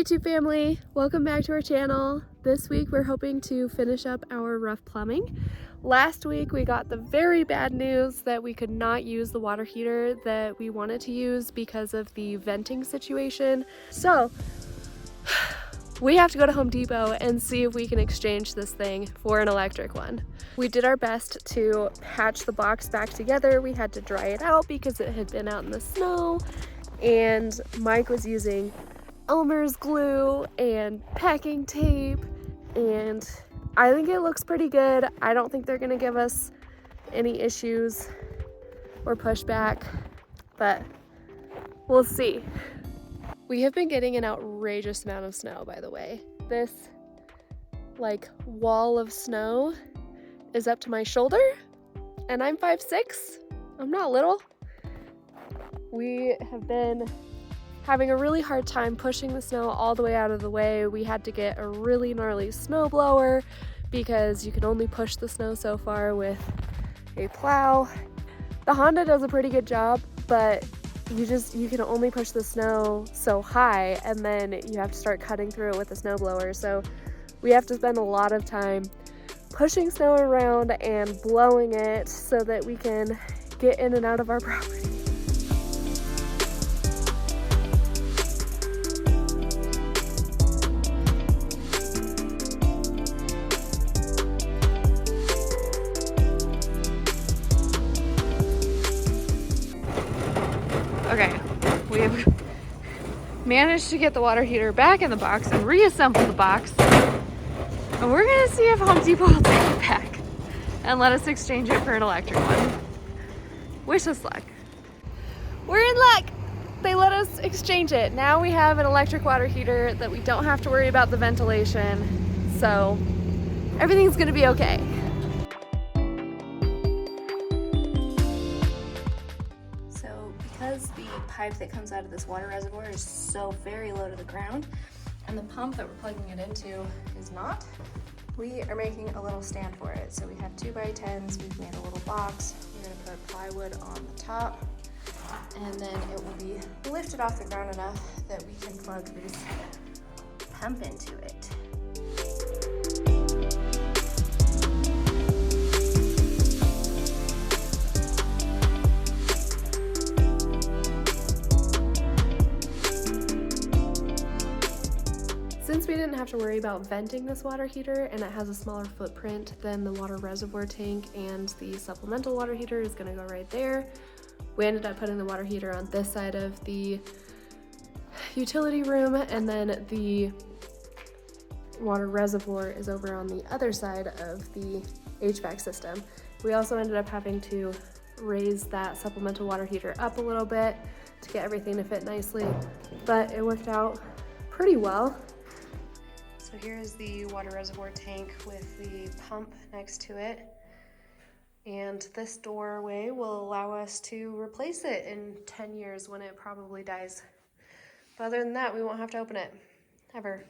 YouTube family, welcome back to our channel. This week we're hoping to finish up our rough plumbing. Last week we got the very bad news that we could not use the water heater that we wanted to use because of the venting situation. So we have to go to Home Depot and see if we can exchange this thing for an electric one. We did our best to patch the box back together. We had to dry it out because it had been out in the snow, and Mike was using Elmer's glue and packing tape, and I think it looks pretty good. I don't think they're gonna give us any issues or pushback, but we'll see. We have been getting an outrageous amount of snow, by the way. This like wall of snow is up to my shoulder, and I'm 5'6". I'm not little. We have been having a really hard time pushing the snow all the way out of the way. We had to get a really gnarly snow blower because you can only push the snow so far with a plow. The Honda does a pretty good job, but you can only push the snow so high, and then you have to start cutting through it with a snow blower. So we have to spend a lot of time pushing snow around and blowing it so that we can get in and out of our property. Okay, we have managed to get the water heater back in the box and reassemble the box. And we're gonna see if Home Depot will take it back and let us exchange it for an electric one. Wish us luck. We're in luck! They let us exchange it. Now we have an electric water heater that we don't have to worry about the ventilation. So everything's gonna be okay. Because the pipe that comes out of this water reservoir is so very low to the ground, and the pump that we're plugging it into is not, we are making a little stand for it. So we have 2x10s, we've made a little box, we're gonna put plywood on the top, and then it will be lifted off the ground enough that we can plug this pump into it. Since we didn't have to worry about venting this water heater, and it has a smaller footprint than the water reservoir tank, and the supplemental water heater is gonna go right there, we ended up putting the water heater on this side of the utility room, and then the water reservoir is over on the other side of the HVAC system. We also ended up having to raise that supplemental water heater up a little bit to get everything to fit nicely, but it worked out pretty well. So here's the water reservoir tank with the pump next to it. And this doorway will allow us to replace it in 10 years when it probably dies. But other than that, we won't have to open it, ever.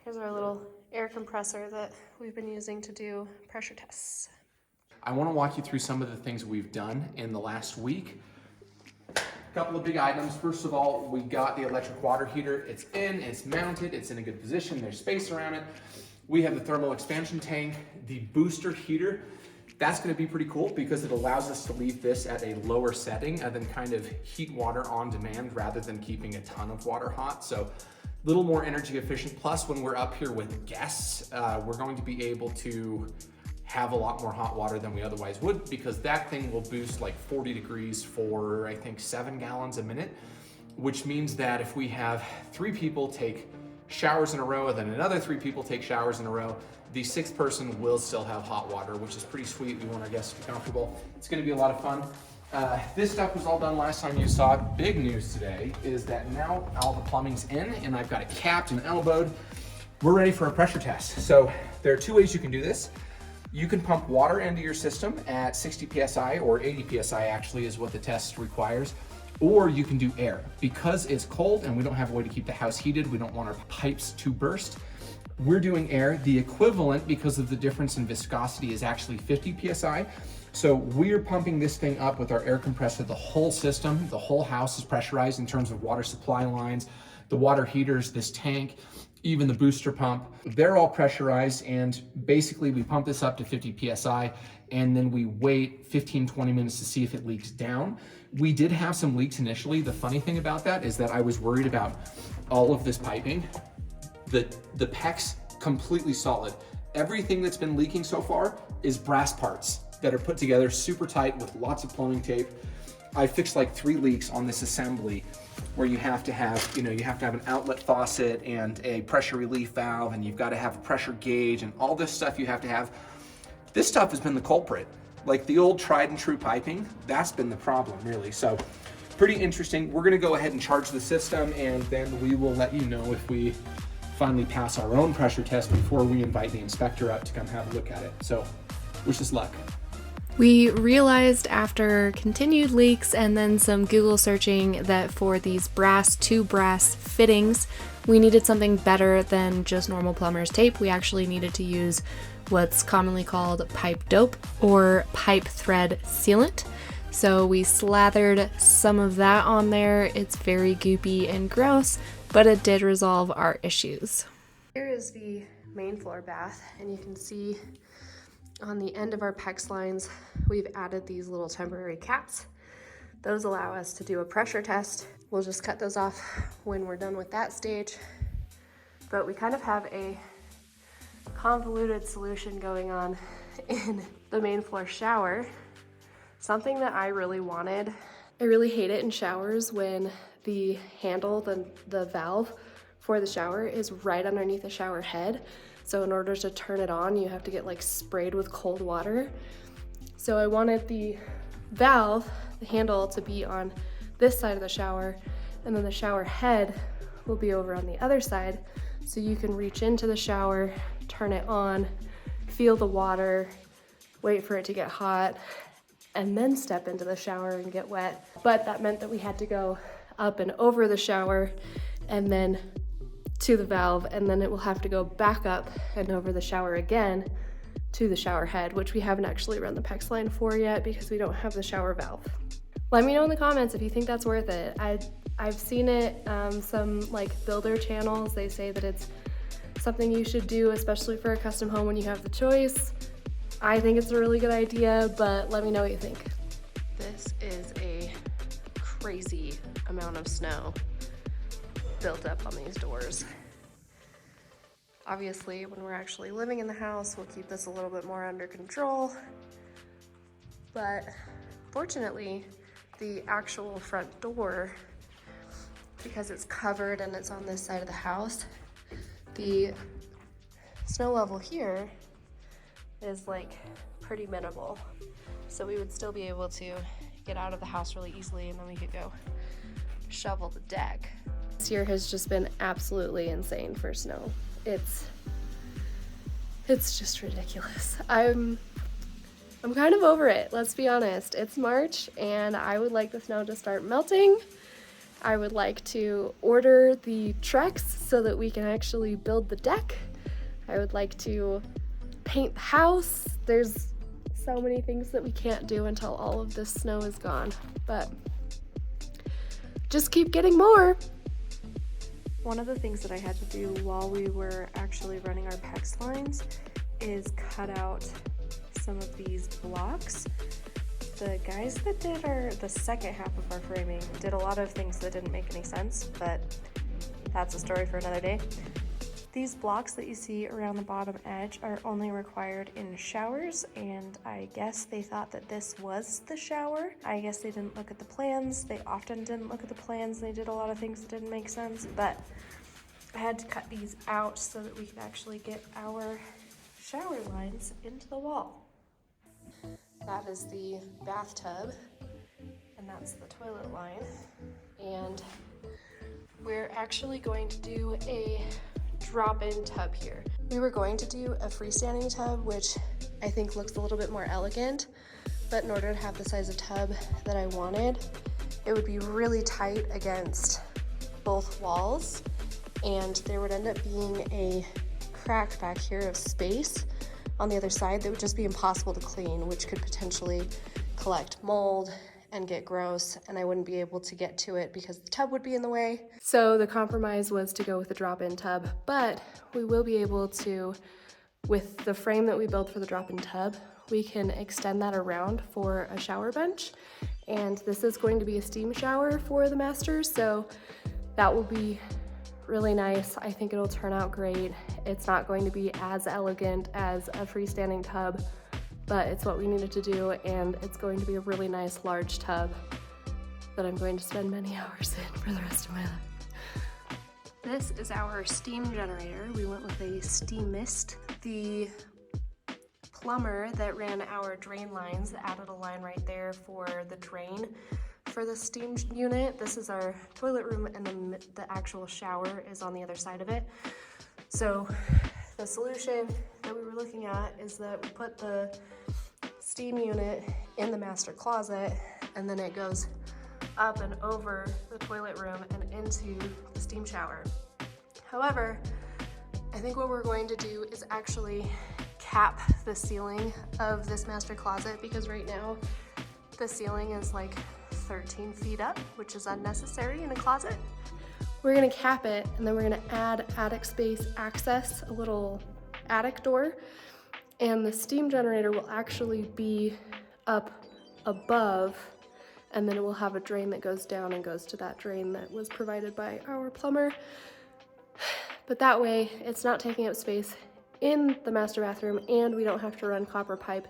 Here's our little air compressor that we've been using to do pressure tests. I want to walk you through some of the things we've done in the last week. Couple of big items. First of all, we got the electric water heater. It's in, it's mounted, it's in a good position, there's space around it. We have the thermal expansion tank, the booster heater. That's gonna be pretty cool because it allows us to leave this at a lower setting and then kind of heat water on demand rather than keeping a ton of water hot. So a little more energy efficient. Plus, when we're up here with guests, we're going to be able to have a lot more hot water than we otherwise would, because that thing will boost like 40 degrees for, I think, 7 gallons a minute, which means that if we have 3 people take showers in a row and then another 3 people take showers in a row, the 6th person will still have hot water, which is pretty sweet. We want our guests to be comfortable. It's gonna be a lot of fun. This stuff was all done last time you saw it. Big news today is that now all the plumbing's in and I've got it capped and elbowed. We're ready for a pressure test. So there are 2 ways you can do this. You can pump water into your system at 60 PSI, or 80 PSI actually is what the test requires, or you can do air. Because it's cold and we don't have a way to keep the house heated, we don't want our pipes to burst, we're doing air. The equivalent, because of the difference in viscosity, is actually 50 PSI. So we're pumping this thing up with our air compressor. The whole system, the whole house is pressurized in terms of water supply lines, The water heaters, this tank, even the booster pump, they're all pressurized, and basically we pump this up to 50 PSI and then we wait 15-20 minutes to see if it leaks down. We did have some leaks initially. The funny thing about that is that I was worried about all of this piping. The PEX, completely solid. Everything that's been leaking so far is brass parts that are put together super tight with lots of plumbing tape. I fixed like 3 leaks on this assembly where you have to have, you have to have an outlet faucet and a pressure relief valve, and you've got to have a pressure gauge and all this stuff you have to have. This stuff has been the culprit. Like the old tried and true piping, that's been the problem really. So pretty interesting. We're gonna go ahead and charge the system, and then we will let you know if we finally pass our own pressure test before we invite the inspector up to come have a look at it. So wish us luck. We realized after continued leaks and then some Google searching that for these two brass fittings, we needed something better than just normal plumber's tape. We actually needed to use what's commonly called pipe dope or pipe thread sealant. So we slathered some of that on there. It's very goopy and gross, but it did resolve our issues. Here is the main floor bath, and you can see on the end of our PEX lines, we've added these little temporary caps. Those allow us to do a pressure test. We'll just cut those off when we're done with that stage. But we kind of have a convoluted solution going on in the main floor shower. Something that I really wanted. I really hate it in showers when the handle, the valve for the shower is right underneath the shower head. So in order to turn it on, you have to get like sprayed with cold water. So I wanted the valve, the handle, to be on this side of the shower, and then the shower head will be over on the other side. So you can reach into the shower, turn it on, feel the water, wait for it to get hot, and then step into the shower and get wet. But that meant that we had to go up and over the shower and then to the valve, and then it will have to go back up and over the shower again to the shower head, which we haven't actually run the PEX line for yet because we don't have the shower valve. Let me know in the comments if you think that's worth it. I've seen it, some like builder channels, they say that it's something you should do, especially for a custom home when you have the choice. I think it's a really good idea, but let me know what you think. This is a crazy amount of snow built up on these doors. Obviously, when we're actually living in the house, we'll keep this a little bit more under control. But fortunately, the actual front door, because it's covered and it's on this side of the house, the snow level here is like pretty minimal. So we would still be able to get out of the house really easily, and then we could go shovel the deck. This year has just been absolutely insane for snow. It's just ridiculous. I'm kind of over it, let's be honest. It's March and I would like the snow to start melting. I would like to order the Trex so that we can actually build the deck. I would like to paint the house. There's so many things that we can't do until all of this snow is gone, but just keep getting more. One of the things that I had to do while we were actually running our PEX lines is cut out some of these blocks. The guys that did the second half of our framing did a lot of things that didn't make any sense, but that's a story for another day. These blocks that you see around the bottom edge are only required in showers, and I guess they thought that this was the shower. I guess they didn't look at the plans. They often didn't look at the plans. They did a lot of things that didn't make sense, but I had to cut these out so that we could actually get our shower lines into the wall. That is the bathtub, and that's the toilet line. And we're actually going to do a drop-in tub here. We were going to do a freestanding tub, which I think looks a little bit more elegant, but in order to have the size of tub that I wanted, it would be really tight against both walls, and there would end up being a crack back here of space on the other side that would just be impossible to clean, which could potentially collect mold and get gross, and I wouldn't be able to get to it because the tub would be in the way. So the compromise was to go with the drop-in tub, but we will be able to, with the frame that we built for the drop-in tub, we can extend that around for a shower bench. And this is going to be a steam shower for the master, so that will be really nice. I think it'll turn out great. It's not going to be as elegant as a freestanding tub, but it's what we needed to do, and it's going to be a really nice large tub that I'm going to spend many hours in for the rest of my life. This is our steam generator. We went with a steam mist. The plumber that ran our drain lines added a line right there for the drain for the steam unit. This is our toilet room, and then the actual shower is on the other side of it. So the solution that we were looking at is that we put the steam unit in the master closet, and then it goes up and over the toilet room and into the steam shower. However, I think what we're going to do is actually cap the ceiling of this master closet, because right now the ceiling is like 13 feet up, which is unnecessary in a closet. We're gonna cap it, and then we're gonna add attic space access, a little attic door, and the steam generator will actually be up above, and then it will have a drain that goes down and goes to that drain that was provided by our plumber. But that way it's not taking up space in the master bathroom, and we don't have to run copper pipe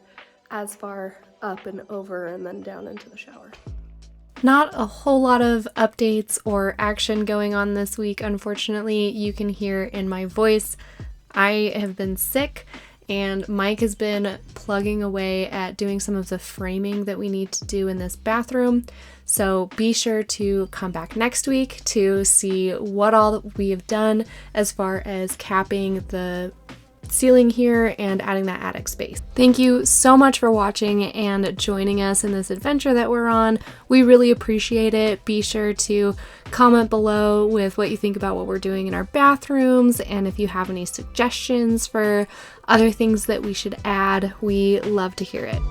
as far up and over and then down into the shower. Not a whole lot of updates or action going on this week, unfortunately. You can hear in my voice I have been sick, and Mike has been plugging away at doing some of the framing that we need to do in this bathroom. So be sure to come back next week to see what all we have done as far as capping the ceiling here and adding that attic space. Thank you so much for watching and joining us in this adventure that we're on. We really appreciate it. Be sure to comment below with what you think about what we're doing in our bathrooms, and if you have any suggestions for other things that we should add, we love to hear it.